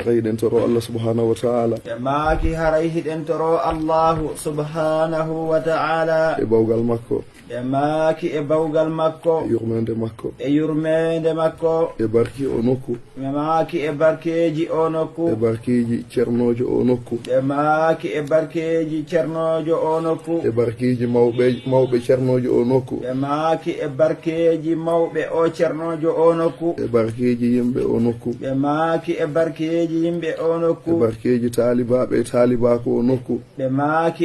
rayden toro Allah subhanahu wa ta'ala maaki haray hiɗen toro allahu subhanahu wa ta'ala e bawgal makko maaki e bawgal makko yurmende makko e yurmende makko e barki o nokku maaki e barkeji o nokku e barkiji cernojo o nokku maaki e barkeji cernojo o nokku e barkiji mawɓe cernojo o nokku maaki e barkeji mawɓe o cernojo o nokku e barkiji yimɓe o nokku maaki e barkeji yimɓe o nokku e barkeji talibaɓe e talibako o nokku maaki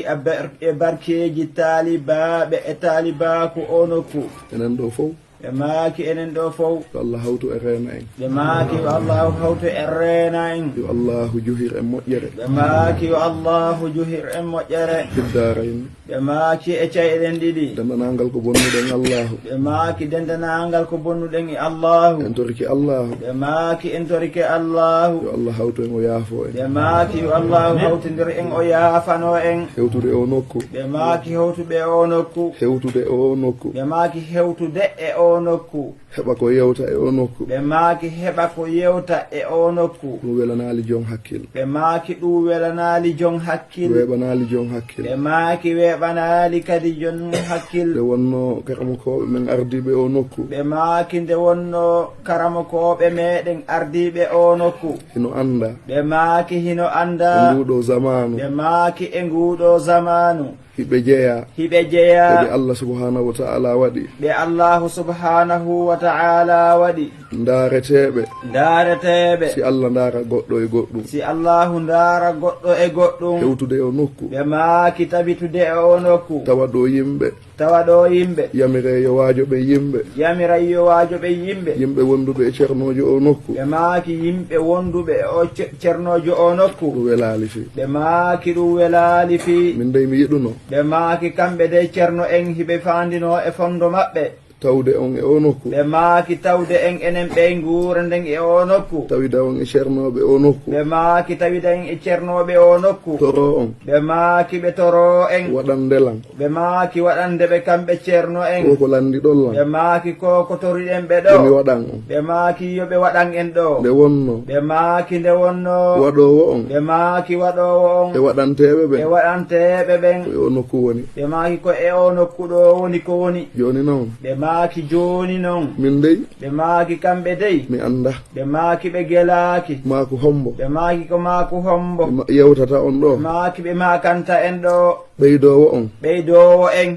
e barkeji talibaɓe e talibaku o nokku enen ɗo fof maaki enen ɗo fof yo Allah hawtu e reena en maaki yo allahu hawtu e reena en yo Allahu juhir en moƴƴere maaki yo allahu juhir en moƴƴere fiddarayni maaki e cayɗen ɗiɗi dendanangal ko bonnuɗen Allahu maaki dendanangal ko bonnuɗen e allahu en toriki Allahu maaki en torike allahu yo Allah hawtu en o yaafo en maaki yo allahu hawtidir en o yaafano en hewtude o nokku maaki hewtuɓe o nokku hewtude o nokku maaki hewtude e o nokku heɓa ko yewta e o nokku maaki heɓa ko yewta e o nokku ɗum welanali jon hakkille maaki ɗum welanali jon hakkille weɓanali jon hakkille maaki weɓanali kadi jon hakkille nde wonno karamokoɓe men ardiɓe o nokku maaki nde wonno karamokoɓe meɗen ardiɓe o nokku hino anda maaki hino anda e nguɗo zamanu maaki e nguɗo zamanu hiɓe jeeya ɓe Allah subhanahu wa ta'ala waɗi ɓe allahu subhanahu wa ta'ala waɗi daareteɓe si Allah ndaara goɗɗo e goɗɗum si allahu ndaara goɗɗo e goɗɗum hewtude o nokku ɓe maaki tabitude e o nokku tawa ɗo yimɓe yamire yo waajo ɓe yimɓe wonduɓe e ceernojo o nokku ɓe maaki yimɓe wonduɓe o ceernojo o nokku ɗum welali fi ɓe maaki ɗum welali fi min dey mi yiɗuno ɓe maaki kamɓe de ceerno en hiɓe fandino e fondo maɓɓe tawde on e o nokku ɓe maaki tawde en enen ɓe nguura nden e o nokku tawida on e ceernoɓe o nokku ɓe maaki tawida en e ceernoɓe o nokku toro on ɓe maaki ɓe toro en waɗandelan ɓe maaki waɗande ɓe kamɓe ceerno en koko landi ɗollan ɓe maaki ko toriɗen ɓe ɗo mi waɗan on ɓe maaki yoɓe waɗan en ɗo nde wonno ɓe maaki nde wonno waɗowo on ɓe maaki waɗowo on e waɗanteɓe ɓen ko e o nokku woni ɓe maaki ko e o nokku ɗo woni ko woni joni noon ɓe maaki joni noon min dey ɓe maaki kamɓe dey mi anda ɓe maaki ɓe gelaaki maako hombo ɓe maaki ko maaku hombo yewtata on ɗo maaki ɓe maakanta en ɗo ɓeydowo on en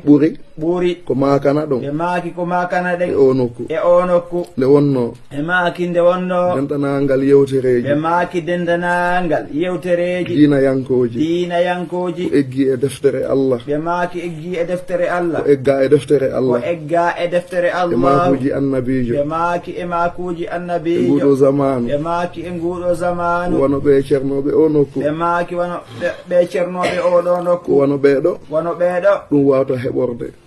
ɓuri ko makana ɗon ɓe maaki ko makana ɗen e o nokku nde wonno e maaki nde wonno dendanangal yewtereji ɓe maaki dendanangal yewtereji diinayankoji ko eggi e deftere Allah ɓe maaki eggi e deftere Allah ko egga e deftere Allah e maakuji annabijo ɓe maaki e maakuji annabijo e nguɗo zamanu ɓe maaki e nguɗo zamanu wono ɓe ceernoɓe o nokku ɓe maaki wono ɓe ceernoɓe oɗo nokku wono ɓeeɗo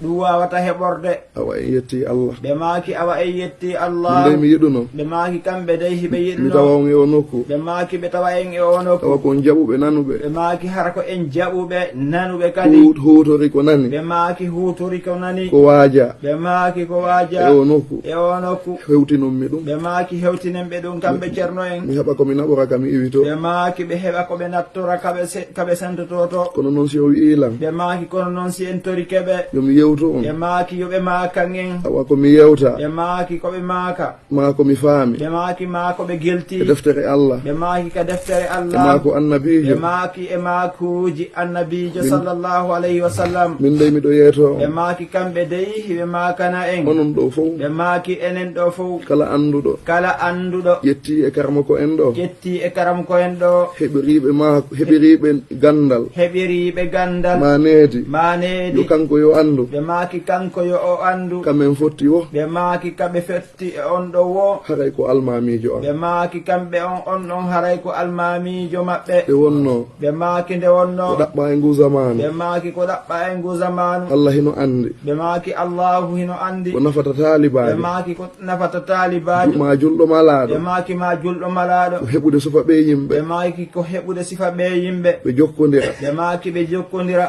ɗum wawata heɓorde awa en yetti Allah ɓe maaki awa en yetti Allah nde mi yiɗuno ɓe maaki kamɓe dey hiɓe yiɗuno mi tawa on e o nokku ɓe maaki ɓe tawa en e o nokku tawa kon jaɓuɓe nanuɓe ɓe maaki hara ko en jaɓuɓe nanuɓe kadi hutori ko nani ɓe maaki hutori ko nani ko waaja ɓe maaki ko waaja e o nokku hewtinummi ɗum ɓe maaki hewtinen ɓe ɗum kamɓe ceerno en mi heɓa komi naɓora kam iwito ɓe maaki ɓe heɓa koɓe nattora kaɓe sentototo kono noon si o wi'ilan ɓe maaki kono noon si en tori keɓe yomi yewtu on ɓe maaki yoɓe maakan en awa komi yewta ɓe maaki koɓe maaka maa komi faami ɓe maaki maa koɓe gelti e deftere Allah ɓe maaki ka deftere Allah e maako annabijo ɓe maaki e maakuji annabijo sallllahu alayhi wa sallam min dey miɗo yeeto on ɓe maaki kamɓe dey ɓe maakana en onon ɗo fof ɓe maaki enen ɗo fof kala anduɗo yetti e karama ko en ɗo heɓiriɓe gandal maneedi yo kanko yo andu ɓe maaki kanko yo o andu kamen fotti wo ɓe maaki kaɓe fetti e on ɗo wo haray ko almamijo on ɓe maaki kamɓe on ɗon haray ko almamijo maɓɓe ɓe wonno ɓe maaki nde wonno ko ɗaɓɓa e ngu zamanu ɓe maaki ko ɗaɓɓa e ngu zamanu Allah hino andi ɓe maaki Allahu hino andi ko nafata talibaɓe ɓe maaki ko nafata talibajo ma julɗo malaɗo ɓe maaki ma julɗo malaɗo ko heɓude sufa ɓe yimɓe ɓe maaki ko heɓude sifa ɓe yimɓe ɓe jokkodira ɓe maaki ɓe jokkodira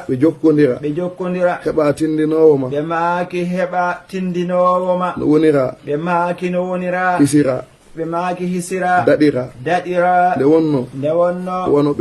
heɓa tindinowo ma ɓe maaki heɓa tindinowo ma no wonira ɓe maaki no wonira ɓisira ɓe maaki hisira daɗira nde wonno wono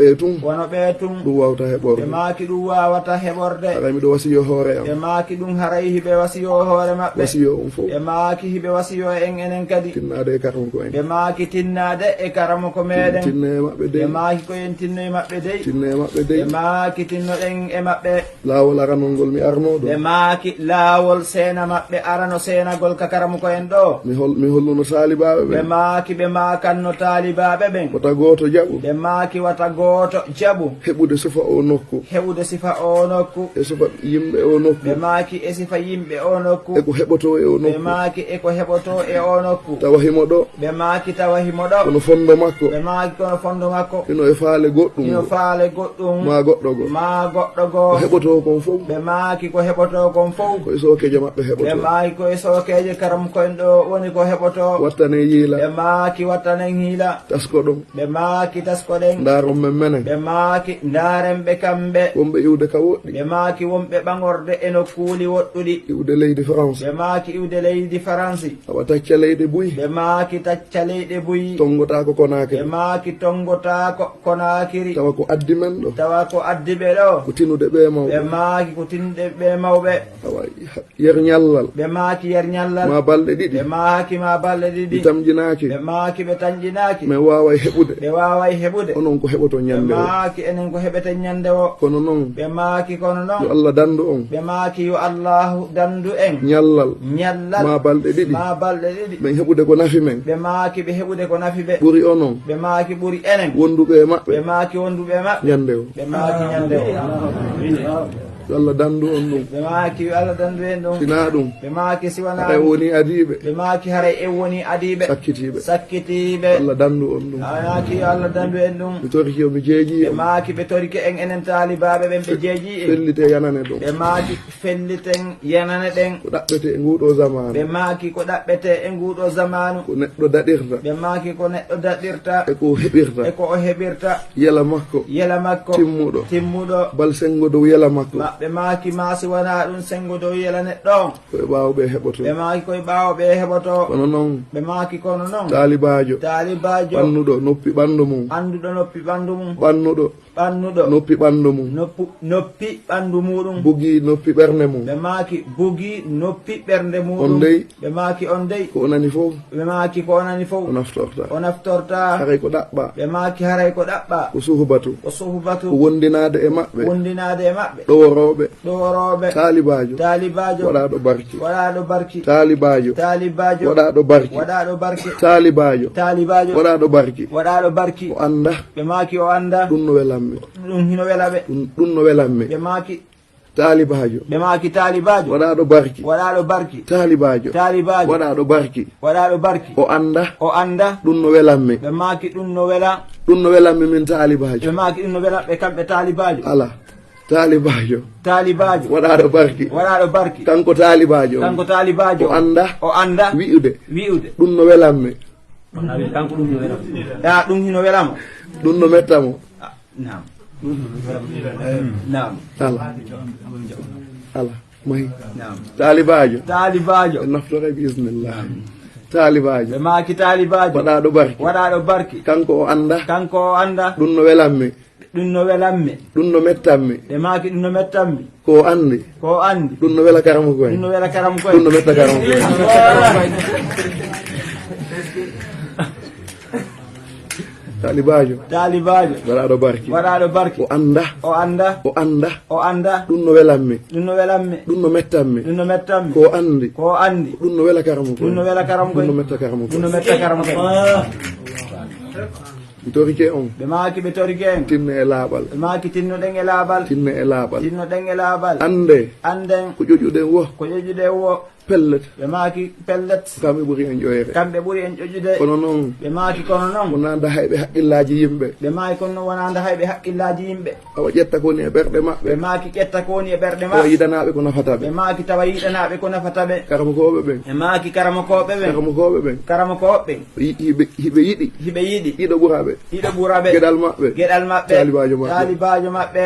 ɓe tun ɗum wawta heɓorde ɓe maaki ɗum wawata heɓorde haray miɗo wasiyo hoore am ɓe maaki ɗum haray hiɓe wasiyo hoore maɓɓe wasiyo on fof ɓe maaki hiɓe wasiyo en enen kadi tinnade e karamo ko en ɓe maaki tinnade e karamo ko meɗen tinne e maɓɓe dey ɓe maaki koyen tinno e maɓɓe dey tinne e maɓɓe dey ɓe maaki tinnoɗen e maɓɓe laawol aranol ngol mi arno ɗo ɓe maaki laawol seena maɓɓe arano seenagol ka karamo ko en ɗo mi holluno taalibaɓe ɓe ɓen maaki ɓe maakanno taalibaɓe ɓen wata gooto jaɓu ɓe maaki wata gooto jaɓu heɓude sifa o nokku heɓude sifa o nokku e sifa yimɓe o nokku ɓe maaki e sifa yimɓe o nokku eko heɓoto e o ɓe nokku maaki eko heɓoto e o nokku tawa himo ɗo ɓe maaki tawa himo ɗo kono fondo makko ɓe maaki kono fondo makko ino e faale goɗɗum ino faale goɗɗum ma goɗɗo go ma goɗɗo ko goo heɓoto kon fof ɓe maaki ko heɓoto kon fof koye sokeje maɓɓe ɓe heɓoto maaki koye sookeje karam koyen ɗo woni ko heɓoto wattane yiila ɓe maaki wattanen hiila tasko ɗum ɓe maaki taskoɗen ndaron men menen ɓe maaki ndarenɓe kamɓe wonɓe iwde ka woɗɗi ɓe maaki wonɓe ɓagorde e nokkuuli woɗɗuɗi iwde leydi france ɓe maaki iwde leydi faransi awa tacca leyɗe buyi ɓe maaki tacca leyɗe buyi tongota ko konake ɓe maaki tongotako konakiri tawa ko addi men ɗo tawa ko addiɓe ɗo ko tinude ɓe mawɓe ɓe maaki ko tinɗe ɓe mawɓe awa yer ñallal ɓe maaki yer ñallal ma balɗe ɗiɗi ɓe maaki ma balɗe ɗi ɗiɗi tamjinaki ɓe maaki ɓe tanjinaki min waway heɓude ɓe waway heɓude onon ko heɓoto ɓe ñande o maaki enen ko heɓete ñande o kono noon ɓe maaki kono yo noon allah dandu on ɓe maaki yo allahu dandu en ñallal ñallal ma balɗe ɗiɗi ma balɗe ɗiɗi min heɓude ko nafi men ɓe maaki ɓe heɓude ko nafi ɓe ɓuuri onon ɓe maaki ɓuri enen wonduɓe e maɓɓe ɓe maaki wonduɓe maɓɓe ñande o ɓe maaki ñande o yo allah dandu on ɗum ɓe maaki yo allah dandu en ɗum sina ɗum ɓe maaki siwana haɗa woni adiɓe ɓe maaki haray en woni adiɓe sakkitiɓe sakkitiɓe allah dandu on ɗum maaki yo allah dandu en ɗum mi toriki yomi jeeji ɓe maaki ɓe torike en enen taalibaɓe ɓen ɓe jeeji en fellite yanane ɗum ɓe maaki felliten yanane ɗen ko ɗaɓɓete e nguɗo zamanu ɓe maaki ko ɗaɓɓete e nguɗo zamanu ko neɗɗo daɗirta ɓe maaki ko neɗɗo daɗirta eko heɓirta e ko o heɓirta yela makko yela makko timmuɗo bal sengo dow yela makko ɓe maaki maasi wona ɗum sengo dow yela neɗɗo on koye ɓawɓe heɓoto ɓe maaki koye ɓawoɓe heɓoto kono noon ɓe maaki kono noon taalibajo ɓannuɗo noppi ɓandu mum anduɗo noppi ɓandu mum ɓannuɗo noppi ɓandu mum noppi ɓandu muɗum bugi noppi ɓernde mum ɓe maaki bugi noppi ɓernde muɗum on dey ɓe maaki on dey ko onani fof ɓe maaki ko onani fof o naftorta haray ko ɗaɓɓa ɓe maaki haray ko ɗaɓɓa ko suhbatu ko wondinade e maɓɓe ɗoworoɓe taalibajo waɗaɗo barki taalibajo waɗaɗo barki taalibajo waɗaɗo barki o anda ɓe maaki o anda ɗum no welanmi ɗum hino welaɓe ɗum no welanmi ɓe maaki taalibajo waɗaɗo barki taalibajo waɗaɗo barki o anda ɗum no welanmi ɓe maaki ɗum no wela ɗum no welanmi min taalibajo ɓe maaki ɗum no welaɓe kamɓe taalibajo ala taalibajo waɗaɗo barki kanko taalibajo o anda wi'ude ɗum no welanmi ɗum hino welamo ɗum no mettamo ala mahi taalibajo e naftore bismillah taalibajo ɓe maaki taalibajo waɗaɗo barki kanko o anda ɗum no welanmi ɗum no mettanmi ɓe maaki ɗum no mettanmi ko andi ɗum no wela karamo koye ɗum no metta karamo koye taalibajo waɗaɗo barki o anda ɗum no welanmi ɗum no mettanmi ko andi ɗum no wela karamo koye ɗum no metta karamo koye mi torike on ɓe maaki ɓe torike en tinne e laaɓal ɓe maaki tinnoɗen e laaɓal anden ko ƴoƴuɗen wo pellet ɓe maaki pellet kamɓe ɓuuri en ƴoyre kono noon ɓe maaki kono noon wonanda hayɓe haqqillaji yimɓe ɓe maaki kono noon wonanda hayɓe haqqillaji yimɓe awa ƴetta koni e ɓerɗe maɓɓe ɓe maaki ƴetta koni e ɓerɗe maɓɓe tawa yiɗanaɓe ko nafataɓe ɓe maaki tawa yiɗanaɓe ko nafataɓe karamokoɓe ɓen ɓe maaki karamokoɓe ɓen hiɓe yiɗi ɗiɗo ɓuraɓe geɗal maɓɓe taalibajo maɓɓe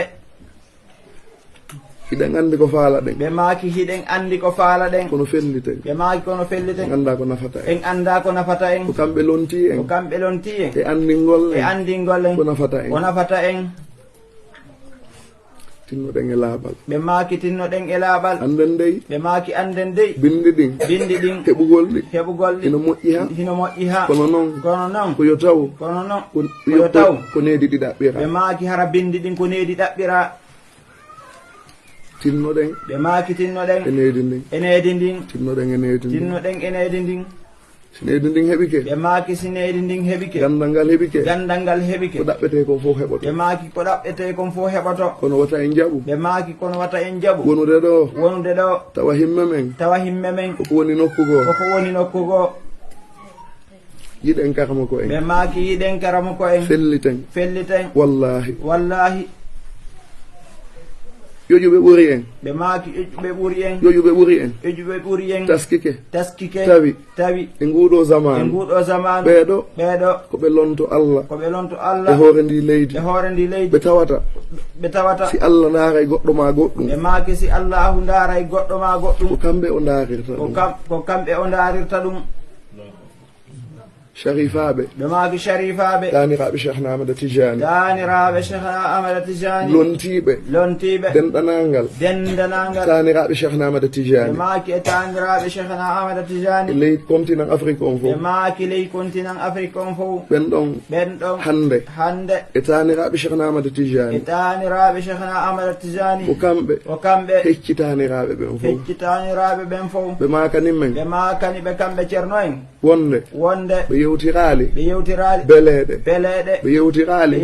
hiɗen andi ko faala ɗen ɓe maaki hiɗen andi ko faala ɗen kono felliten ɓe maaki kono felliten ganda ko nafata en en anda ko nafata en ko kamɓe lonti en ko kamɓe lonti en e andingol e andingol en ko nafata en ko nafata en tinnoɗen e laaɓal ɓe maaki tinnoɗen e laaɓal anden dey ɓe maaki anden dey bindi ɗin bindi ɗin heɓugol ɗi heɓugol ɗi ina moƴƴi ha hino moƴƴi ha kono noon ko yo taw kono noon ko yo taw ko needi ɗi ɗaɓɓira ɓe maaki hara bindi ɗin ko needi ɗaɓɓira tinnoɗen ɓe maaki tinnoɗen e needi ndin e needi ndin tinnoɗen e needi ndin tinnoɗen e needi ndin so needi ndin heɓike ɓe maaki si needi ndin heɓike gandal ngal heɓike gandal ngal heɓike ko ɗaɓɓete kon fof heɓoto ɓe maaki ko ɗaɓɓete kon fof heɓoto kono wata en jaɓu ɓe maaki kono wata en jaɓu wonude ɗo wonude ɗo tawa himme men tawa himme men koko woni nokkugo koko woni nokkugo yiɗen karama ko en ɓe maaki yiɗen karama ko en felliten felliten wallahi wallahi ƴoƴuɓe ɓuri en ɓe maaki ƴoƴuɓe ɓuri en ƴoƴuɓe ɓuri en ƴoƴuɓe ɓuri en taskike taskike tawi e nguɗo zamanu nguɗo zamanu ɓeeɗo koɓe lonto Allah koɓe lonto Allah e hoore ndi leydi e hoore ndi leydi ɓe tawata si Allah ndaara e goɗɗo ma goɗɗum ɓe maaki si Allahu ndaara e goɗɗo ma goɗɗum ko kamɓe o ndaarirta ɗum ko kamɓe o ndaarirta ɗum sharifaɓe ɓe maaki sharifaɓe daniraɓe Cheikhna Ahmada Tijani daniraɓe Cheikhna Ahmada Tijani lontiɓe denɗanangal taniraɓe Cheikhna Ahmada Tijani ɓe maaki e taniraɓe Cheikhna Ahmada Tijani ley continent Afrique on fof ɓe maaki ley continent Afrique on fof ɓen ɗon hande e taniraɓe Cheikhna Ahmada Tijani e taniraɓe Cheikhna Ahmada Tijani ko kamɓe heccitaniraɓe ɓen fof heccitaniraɓe ɓen fof ɓe makani men ɓe makani ɓe kamɓe ceerno en wonde ɓe yewtirali beleɗe ɓe yewtirali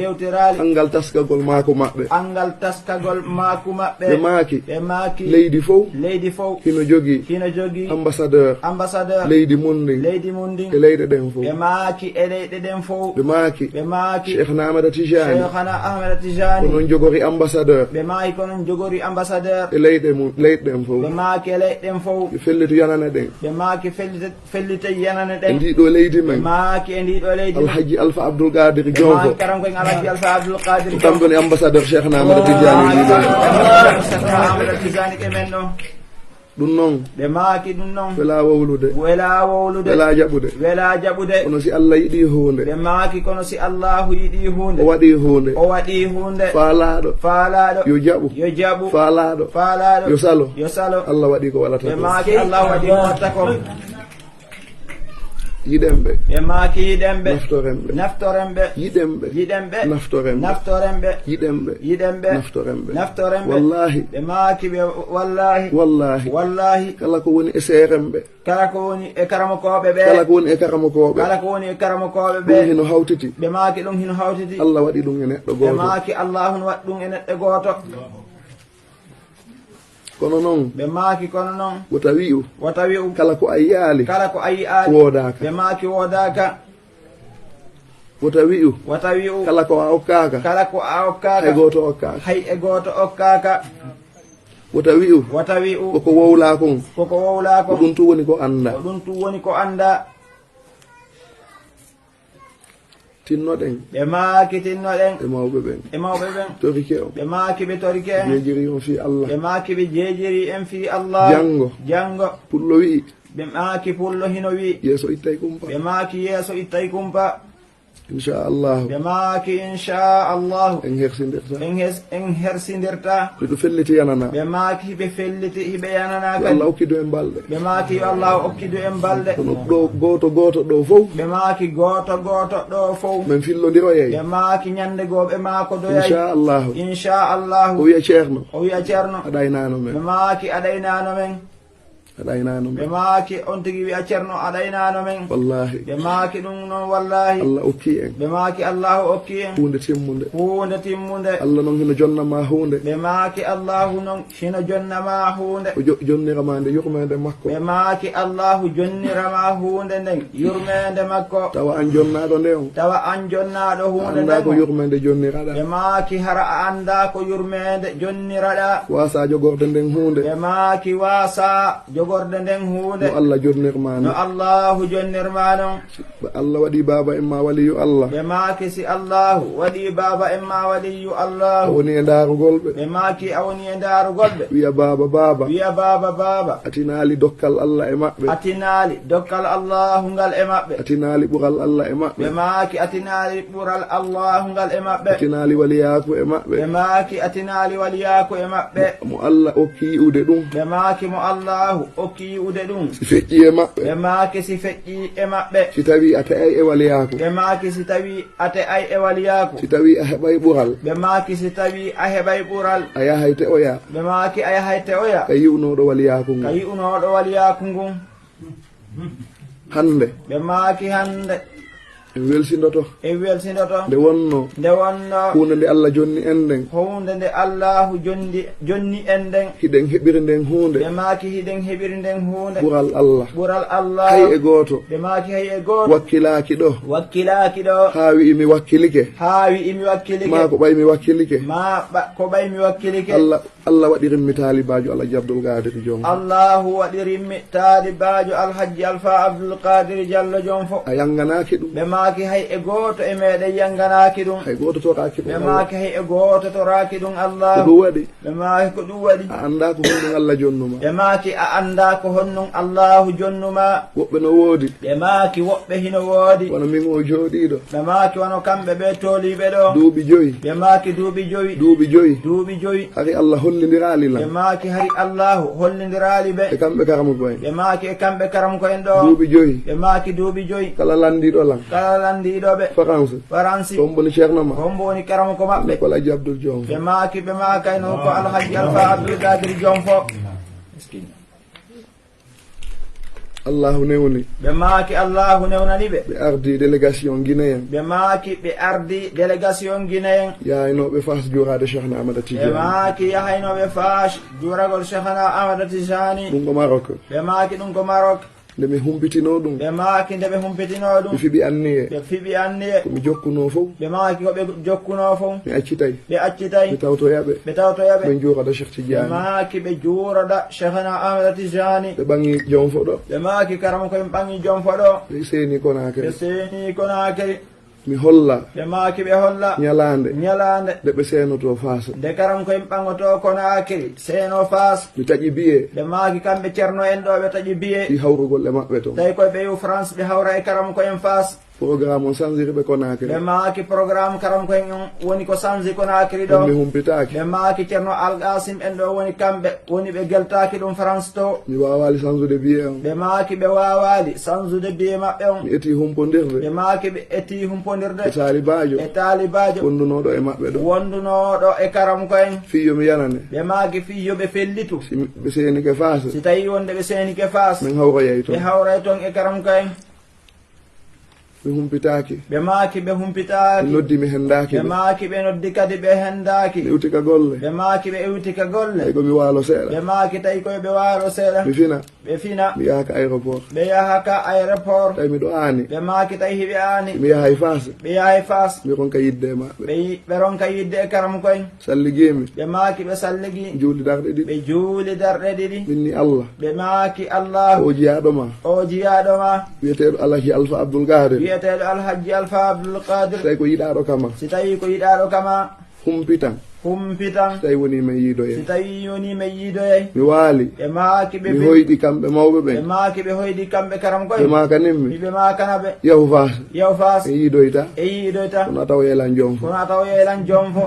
angal taskagol maako maɓɓe ɓe maaki leydi fof hino jogui ambassadeur leydi mundin e leyɗe ɗen fof ɓe maaki e leyɗe ɗen fof ɓe maaki Cheikhna Ahmada Tijani konon jogori ambassadeur ɓe maaki konon jogori ambassadeur e leyɗe ɗen fof ɓe maaki e leyɗen fof ɓe fellitu yanane ɗen ɓe maaki fellite yanane ɗen e ndiɗo leydi men maaki e ndiɗo leydi Alhaji Alpha Abdoul Qadir Jonko karam koye Alhaji Alpha Abdoul Qadir kamɓe woni ambassadeur Cheikhna Ahmada Tijani Ahmada Tijani ke men ɗo ɗum noon ɓe maaki ɗum noon wela wowlude wela jaɓude kono si Allah yiɗi hunde ɓe maaki kono si Allahu yiɗi hunde o waɗi hunde faalaɗo yo jaɓu faalaɗo yo salo Allah waɗi ko walata ɓe maaki Allah waɗi ko watta ko yiɗenɓe ɓe maaki yiɗenɓe naftorenɓe yiɗenɓe naftorenɓe yiɗenɓe naftorenɓe wallahi ɓe maaki ɓe wallahi kala ko woni e seeremɓe kala ko woni e karamokoɓe ɓe kala ko woni e karamokoɓe ɗum hino hawtiti ɓe maaki ɗum hino hawtiti Allah waɗi ɗum e neɗɗo goto ɓe maaki Allahu waɗi ɗum e neɗɗo goto kono noon ɓe maaki kono noon wata wi'u kala ko a yiyaali woodaka ɓe maaki woodaka wata wi'u kala ko a okkaaka hay e gooto okkaaka wata wi'u koko wowlaa kon ko ɗum tu woni ko annda tinnoɗen ɓe maaki tinnoɗen e mawɓe ɓen torike o ɓe maaki ɓe torike en jeejiri on fi Allah ɓe maaki ɓe jeejiri en fi Allah jango pullo wi'i ɓe maaki pullo hino wi'i yeeso ittay kumpa ɓe maaki yeeso ittay kumpa inchallahu ɓe maaki inchallahu en hersindirta hiɗo felliti yanana ɓe maaki hiɓe felliti hiɓe yanana kadi Allah okkidu en balɗe ɓe maaki yo Allah okkidu en balɗe kono ɗo goto ɗo fof ɓe maaki goto ɗo fof min fillodiroyey ɓe maaki ñande goo ɓe maako doyay inchallahu o wiya ceerno aɗaynano men ɓe maaki aɗaynano men ɓe maaki on tigi wi'a ceerno aɗaynano men wallahi ɓe maaki ɗum noon wallahi Allah okki en ɓe maaki Allahu okki en hunde timmude Allah noon hino jonnama hunde ɓe maaki Allahu noon hino jonnama hunde o jonnirama nde yurmede makko ɓe maaki Allahu jonnirama hunde nden yurmede makko tawa an jonnaɗo nde on hunde anda ko yurmede jonniraɗa ɓe maaki hara a anda ko yurmede jonniraɗa wasa jogorde nden hunde ɓe maaki wasa jogorde nden hunde no Allah jonnirma no Allahu jonnirma non Allah waɗi baba en ma waliyu Allah ɓe maaki si Allahu waɗi baba en ma waliyu Allahu woni e darugol ɓe ɓe maaki a woni e darugol ɓe wiya baba wiya baba atinaali dokkal Allah e maɓɓe atinaali dokkal Allahu ngal e maɓɓe atinaali ɓural Allah e maɓɓe ɓe maaki atinaali ɓural Allahu ngal e maɓɓe atinaali waliyaku e maɓɓe ɓe maaki atinaali waliyaku e maɓɓe mo Allah okki yi'ude ɗum ɓe maaki mo Allahu okki yi'ude ɗum si feƴƴi e maɓɓe ɓe maaki si feƴƴi e maɓɓe si tawi a te'ay e waliyaku ɓe maaki si tawi a te'ay e waliyaku si tawi a heɓay ɓural ɓe maaki si tawi a heɓay ɓural a yahay te'oya ɓe maaki a yahay te'oya ka yi'unoɗo waliyaku ngu ka yi'unoɗo waliyaku ngun hande ɓe maaki hande en welsindoto e welsindoto nde wonno hunde nde Allah jonni en nden hunde nde Allahu jonni en nden hiɗen heɓiri nden hunde ɓe maaki hiɗen heɓiri nden hunde ɓural Allah hay e gooto ɓe maaki hay e gooto wakkilaki ɗo ha wi'imi wakkilike ma ko ɓaymi wakkilike ko ɓaymi wakkilike Allah waɗirinmi taalibajo Alhaji Abdoul Qadir Diom Allahu waɗirinmi taalibajo Alhaji Alpha Abdoul Qadir Diallo Diom fo a yanganaki ɗum ɓe maaki hay e gooto e meɗen yanganaki ɗum hay gooto toraki ɗum ɓe maaki hay e gooto toraki ɗum Allah ko ɗum waɗi ɓe maaki ko ɗum waɗi a anda ko honɗum Allah jonnuma ɓe maaki a anda ko honɗum Allahu jonnuma woɓɓe no woodi ɓe maaki woɓɓe hino woodi wono min o jooɗiɗo ɓe maaki wono kamɓe ɓe tooliɓe ɗo duuɓi joyi ɓe maaki duuɓi joyi hari Allah hollidirali ɓe maaki hari Allahu hollidirali ɓe e kamɓe karamu ko en ɓe maaki e kamɓe karamu ko en ɗo duuɓi joyi ɓe maaki duuɓi joyi kala landiɗo lan kala landiɗoɓe France on boni ceerno ma on boni karamu ko maɓɓe ko Alhaji Abdoul Diom ɓe maaki ɓe maakay noon ko Alhaji Alpha Abdoul Qadir Diom fo Allahu newni ɓe maaki Allahu newnani ɓe ɓe ardi délégation guinéen ɓe maaki ɓe ardi délégation guinéen yahaynoɓe Fas jurade Cheikhna Ahmada Tidiane ɓe maaki yahaynoɓe Fas juragol Cheikhna Ahmada Tidiane ɗum ko Maroc ɓe maaki ɗum ko Maroc nde mi humpitino ɗum ɓe maaki nde ɓe humpitino ɗum mi fiɓi anniye ɓe fiɓi anniye komi jokkuno fof ɓe maaki ko ɓe jokkuno fof mi accitay ɓe tawtoyaɓe ɓe juuroɗa Cheikh Tidiane ɓe maaki ɓe juuroɗa Cheikhna Ahmada Tidiane ɓe ɓangi joom fo ɗo ɓe maaki karam koye ɓangi joom fo ɗo ɓe seeni Konakry mi holla ɓe maaki ɓe holla ñalande nde ɓe seenoto Fas nde karam koye ɓangoto Konakry seeno Fas mi taƴi biye ɓe maaki kamɓe ceerno en ɗo ɓe taƴi biye ɗi hawrugol e maɓɓe to tawi koye ɓe yu France ɓe hawra e karam koyen Fas programme o sanjiriɓe Konakry ɓe maaki programme karam koyen woni ko sanji Konakry ɗo mi humpitaki ɓe maaki ceerno Algasim en ɗo woni kamɓe woni ɓe geltaki ɗum France to mi wawali sanjude biye on ɓe maaki ɓe wawali sanjude biye maɓɓe on mi eti humpodirde ɓe maaki ɓe eti humpodirde e talibajo wondunoɗo e maɓɓe ɗo wondunoɗo e karam koyen fiyo mi yanane ɓe maaki fiyo ɓe fellitu ɓe seenike Fas si tawi wonde ɓe seenike Fas min hawroyay toon ɓe hawray toon e karam koyen ɓe humpitaki ɓe maaki ɓe humpitaki ɓe noddi mi hendaki ɓe maaki ɓe noddi kadi ɓe hendaki ɓe iwtika golle ɓe maaki ɓe iwtika golle tawi komi waalo seeɗa ɓe maaki tawi koye ɓe waalo seeɗa ɓe fina mi yahaka aéroport ɓe yahaka aéroport tawi miɗo aani ɓe maaki tawi hiɓe aani mi yahay Fas ɓe yahay Fas mi ronka yidde e maɓɓe ɓe ronka yidde e karam koyen salligimi ɓe maaki ɓe salligi juuli darɗe ɗiɗi ɓe juuli darɗe ɗiɗi minni Allah ɓe maaki Allah o jiyaɗoma wiyeteɗo Alhaji Alpha Abdoul Qadir Alhaji Alpha Abdoul Qadir tawi ko yiɗaɗo kama si tawi ko yiɗaɗo kama humpitan si tawi woni men yiidoye mi waali ɓe maaki ɓe hoyɗi kamɓe mawɓe ɓen ɓe maaki ɓe hoyɗi kamɓe karam koye ɓe makaninmi ɓe makana ɓe yahu Fas e yiidoyta kono a tawa yelan joom fo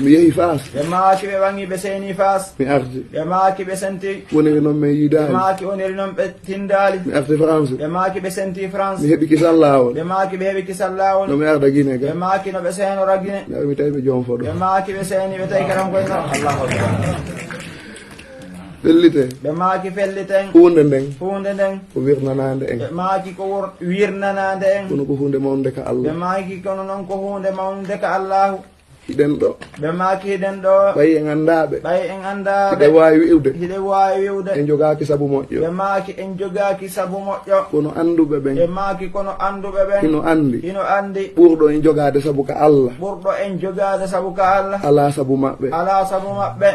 mi yehi Fas ɓe maaki ɓe wangi ɓe seeni Fas mi arti ɓe maaki ɓe senti woniri noon min yiidani ɓe maaki woniri noon ɓe tindali mi arti France ɓe maaki ɓe senti France mi heeɓi kisal lawol ɓe maaki ɓe heeɓi kisal lawol no mi arda Guiné ɓe maaki no ɓe seenora Guiné mi ari mi tawi ɓe joom fo ɗo ɓe maaki ɓe seeni ɓe tawi karam koye noon fellite ɓe maaki felliten hunde nden ko wirnanade en ɓe maaki ko wirnanade en kono ko hunde mawde ka Allah ɓe maaki kono noon ko hunde mawde ka Allahu hiɗen ɗo ɓe maaki hiɗen ɗo ɓayi en andaɓe hiɗe wawi wiwde en jogaki saabu moƴƴo ɓe maaki en jogaki saabu moƴƴo kono anduɓe ɓen ɓe maaki kono anduɓe ɓen hino andi ɓurɗo en jogade saabu ka Allah ala saabu maɓɓe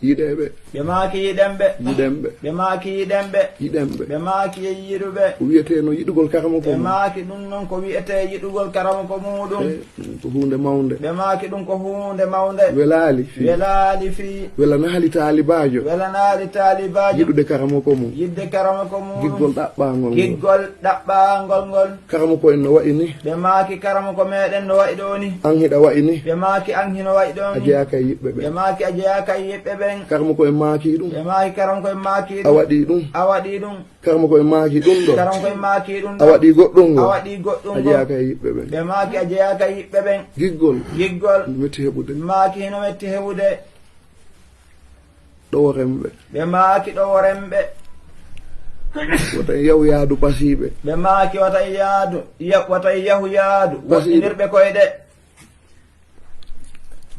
yiɗeɓe ɓe maaki yiɗemɓe yiɗemɓe ɓe maaki yiɗemɓe yiɗemɓe ɓe maaki yiɗuɓe ko wiyeteno yiɗugol karama ko ɓe maaki ɗum noon ko wiyete yiɗugol karama ko muɗum ko hunde mawde ɓe maaki ɗum ko hunde mawde welali fii welanali taalibajo welanali taalibajo yiɗude karama ko mum yidde karama ko muɗum giggol ɗaɓɓangol giggol ɗaɓɓangol ngol karama ko en no wayi ni ɓe maaki karama ko meɗen no wayi ɗo ni an hiɗa wayi ni ɓe maaki an hino wayi ɗo a ni jeyaka e yiɓɓe ɓe ɓe maaki a jeyaka e yiɓɓe ɓen karama ko en maaki ɗum ɓe maaki karama koye maaki a waɗi ɗum a waɗi ɗum karama ko en maaki ɗum ɗo karama koye maaki ɗum a waɗi goɗɗum a ngo waɗi goɗɗum a jeyaka e yiɓɓe ɓe ɓe maaki a jeyaka e yiɓɓe ɓen giggol giggol no metti heɓude maaki hino metti heɓude ɗoworemɓe ɓe maaki ɗoworemɓe wota yaw yaadu pasiɓe ɓe maaki wata yahu yaadu Basiɗo. woɗɗinirɓe koyɗe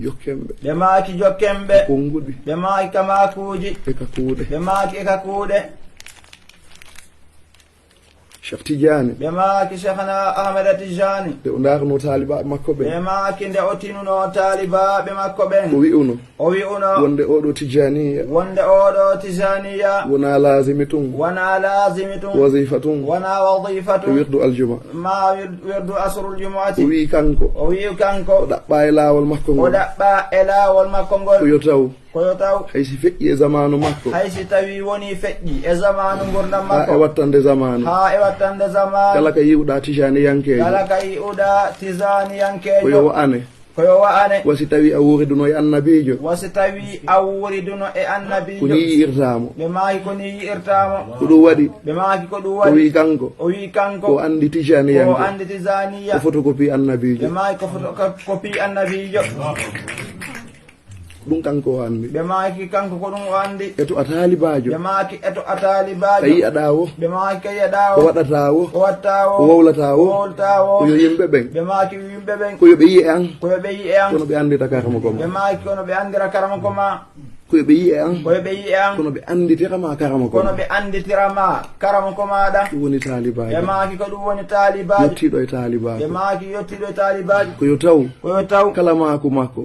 jokkemɓe ɓe maaki jokkemɓe konguɗi ɓe maaki ka maakuuji e ka kuuɗe ɓe maaki e ka kuuɗe Cheikh Tidiane ɓe maaki cheikhna ahmeda tijani nde o darno taalibaɓe makko ɓe ɓe maaki nde o tinuno taalibaɓe makko ɓen o wi'uno o wi'uno wonde oɗo tijaniya wonde oɗo tijaniya wona lazimi tun wona lazimi tun wasifa tun wona wadifa e tun wirdu aljuma ma wirdu asrul o jumuati wi kanko o wi kanko o ɗaɓɓa e laawol makko o ngol ɗaɓɓa e laawol makko ngol koyo taw koyo taw haysi feƴƴi e zamanu makko haysi tawi woni feƴƴi e zamanu gurdam ha e makko wattande zamanu ha e wattande zamanu kala ka yiwɗa tijaniyankejo kala ka yi'uɗa koyo tisaniyankejo wa'ane koyo wa'ane wasi tawi a wuriduno e annabijo wasi tawi a wuriduno e ko annabijo ni yi'irtamo ɓe maaki ko ni yi'irtamo ko ɗum waɗi ɓe maaki ko ɗum o waɗi wi kanko o wi kanko ko andi ko tijaniyanke andi tisaniya ko photocopie ɓe annabijo maaki ko photocopie annabijo ɗum kanko o andi ɓe maaki kanko ko ɗum o andi eto a taalibajo ɓe maaki eto a ka taalibajo yi'aɗa wo ɓe maaki ka yi'aɗa ko o waɗata wo ko watta o ko wowlata ko wo wolta o koyo yimɓe ɓen ɓe maaki yimɓe ɓen koyo ɓe yi'e an koyo ɓe yi'e an kono ɓe andita karama ko ɓe ma maaki kono ɓe andira karama ko ma koyo ɓe yi'e an koyo ɓe yi'e an kono ɓe anditirama karama ko kono ma ɓe anditirama karama ko maɗa ɗum woni ɓe taalibajo maaki ko ɗum woni taalibajo yettiɗo e ɓe taalibajo maaki yettiɗo e taalibajo koyo taw koyo taw kala maku makko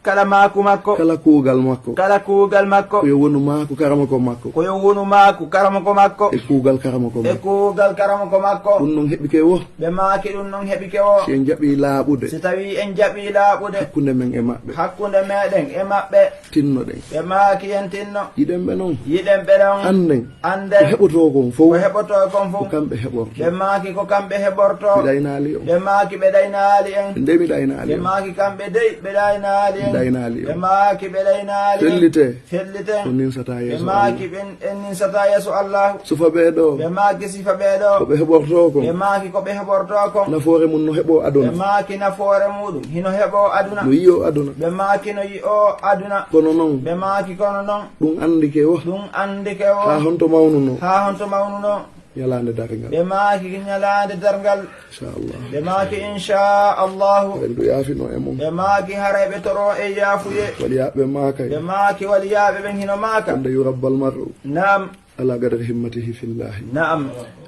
kala maaku makko kala kuugal makko kala kuugal makko koyo wonu maku karama ko makko koyo wonu maaku karama ko makko e kuugal karama ko e makko kuugal karama ko makko ɗum noon heɓike wo ɓe maaki ɗum noon heɓike o si en jaɓi laaɓude si tawi en jaɓi laaɓude hakkunde men e maɓɓe hakkunde meɗen e maɓɓe tinno ɗen ɓe maaki en tinno yiɗenɓe noon yiɗen ɓe ɗon anden ko anden heɓoto kon ko fof heɓoto kon ko fof kamɓe heɓorto ɓe maaki ko kamɓe heɓorto mi ɗaynaali o ɓe maaki ɓe ɗaynaali en nde mi ɗaynaali ɓe o maaki kamɓe dey ɓe ɗaynaali en ɗaynaali ɓe o maaki ɓe ɗaynaali en fellite fellite ko ninsata ɓe yeeso maaki Allah en ninsata yeeso allahu sufa ɓeeɗo ɓe maaki sifa ɓeeɗo ko ɓe heɓorto kon ɓe maaki ko ɓe heɓorto kon nafoore mum no heɓo ɓe aduna maaki nafoore muɗum hino heɓo aduna no yiyo aduna ɓe maaki no yi'o aduna kono noon ɓe maaki kono noon ɗum andike wo ɗum andike o ha honto mawnuno ha honto mawnuno ñalande dargal ɓe maaki ñalande dargal inchallah ɓe maaki inchallahu en ɗo yaafino e mum ɓe maaki haray ɓe toro e yaafuye waliyaɓe maakay ɓe maaki waliyaɓe ɓen hino maaka wonde yurabbal mar'u nam ala gadar himmatihi fillahi nam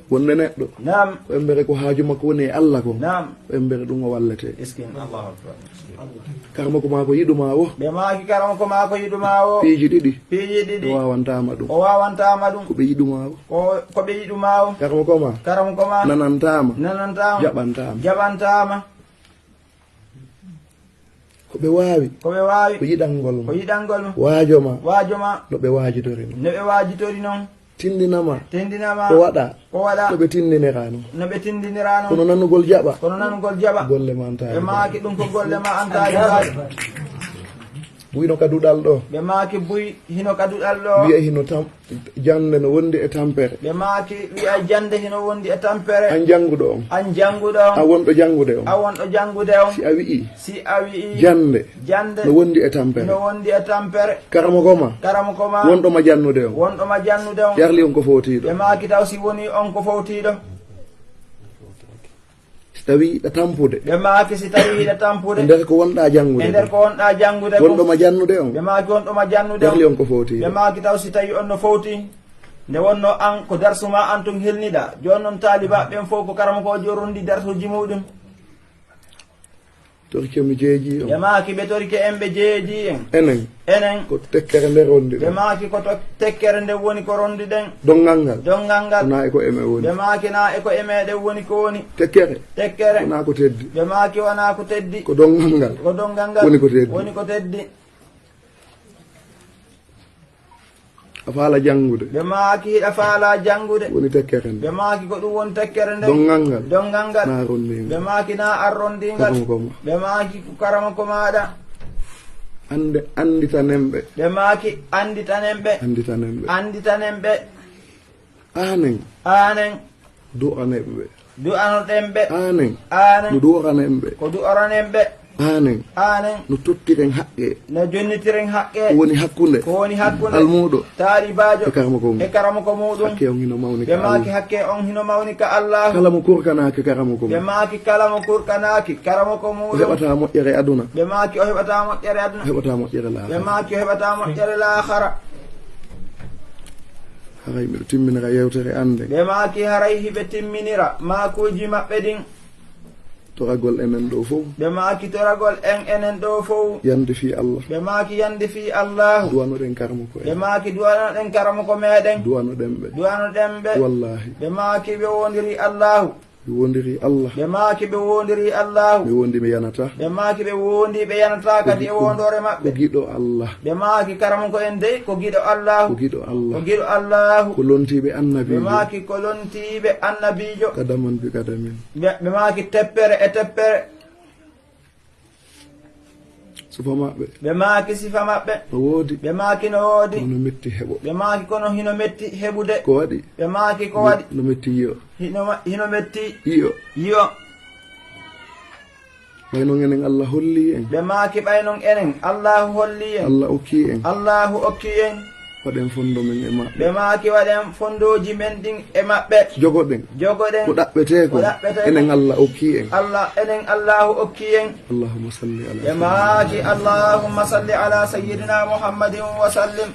wonde neɗɗo nam ko embere ko haaju makko woni e Allah ko nam ko embere ɗum o wallete iskin allahu akbar karma ko ma ko yiɗuma wo ɓe maaki karama ko maa ko yiɗuma o piiji ɗiɗi piiji ɗiɗi o wawantama ɗum o wawantama ɗum ko ɓe yiɗuma wo ko ɓe yiɗuma o karma ko ma karama ko ma nanantama nanantama jaɓantama jaɓantama ko ɓe wawi ko ɓe wawi ko yiɗangol ko ma yiɗangol ma waajoma waajoma no ɓe waajidori no no ɓe waajitori noon tindinama tindinama ko waɗa ko waɗa no ɓe tindinira no no ɓe tindinira noon kono nanugol jaɓa kono nanugol jaɓa golle ma ɓe antari maaki ɗum ko golle ma antaji baji buyno ka duɗal ɗo ɓe maaki buy hino kaduɗal ɗo wiya hino jande no wondi e tampere ɓe maaki wiya jande hino wondi e tampere an jannguɗo on an janguɗo a wonɗo janngude on a wonɗo jangude on si a wi'i si a wi'i jande jande no wondi e tampere hino wondi e tampere karama koma karama ko ma wonɗoma jannude on wonɗoma jannude on yarli on ko fowtiɗo ɓe maaki taw si woni on ko fowtiɗo si tawi yiɗa tampude ɓe maaki si tawi hiɗa tampude e nder ko wonɗa janngude e nder ko wonɗa jangude ko wonɗoma jannude on ɓe maaki wonɗoma jannude yarli on on ko ɓe fowtiɗo maaki taw si tawi on no fowti nde wonno an ko darsuma an tun helniɗa joni noon taaliba ɓen fof ko karama ko jorondi darsuji muɗum torke mi jeeji on ɓe maaki ɓe torke en ɓe jeeji en enen ko tekkere nde rondi ɓe maaki ko tekkere nde woni ko rondi ɗen dongal ngal na e ko eme woni ɓe maaki na e ko emeɗen woni ko woni tekkere wona ko teddi ɓe maaki wona ko teddi ko dongal ngal woni ko teddi a faala jangude ɓe maaki hiɗa faala jangude woni tekkere nde ɓe maaki ko ɗum woni tekkere nde dongal ngal na rondingal ɓe maaki na arrondingal ɓe maaki ko karama ko maɗa anditanemɓe ɓe maaki anditanemɓe anen du'anoɗenɓe no du'oranemɓe ko du'oranemɓe anen no tottiren haqqe no jonnitiren haqqe ko woni hakkunde almuɗo taalibajo e karama ko muɗum hakke on hino mawni ɓe maaki hakke on hino mawni ka Allah kala mo kurkanaki karama ko ɓe maaki kala mo kurkanaki karama ko muɗum heɓata moƴƴere aduna ɓe maaki o heɓata moƴƴere aduna heɓata moƴƴere ɓe maaki o heɓata moƴƴere laakhara haray miɗo timminira yewtere ande ɓe maaki haray hiɓe timminira maakuji maɓɓe ɗin toragol enen ɗo fof ɓe maaki toragol enen ɗo fof yande fi Allah ɓe maaki yande fi Allahu duwanoɗen karama ko ɓe maaki duwanoɗen karama ko meɗen duwanoɗenɓe wallahi ɓe maaki ɓe wondiri Allahu ɓe wondiri Allah ɓe maaki ɓe wondiri Allahu ɓe wondi ɓe yanata ɓe maaki ɓe wondi ɓe yanata kadi e wondore maɓɓe ko giɗo Allah ɓe maaki karama ko en dey ko giɗo Allahu ko lontiɓe annabijo ɓe maaki ko lontiɓe annabijo kadaman bi kadamin ɓe maaki teppere e teppere sifa maɓɓe ɓe maaki sifa maɓɓe no woodi ɓe maaki no woodi no metti heɓo ɓe maaki kono hino metti heɓude ko waɗi ɓe maaki ko waɗi no metti yiyo hino metti yiyo ɓaynon enen Allah holli en ɓe maaki ɓaynon enen Allahu holli en Allahu okki en waɗen fondo men e maɓɓe ɓe maaki waɗen fondoji men ɗin e maɓɓe jogoɗen ko ɗaɓɓeteko enen Allah okki en Allahu okki en Allahumma salli ala ɓe maaki Allahumma salli ala sayyidina Muhammadin wa sallim.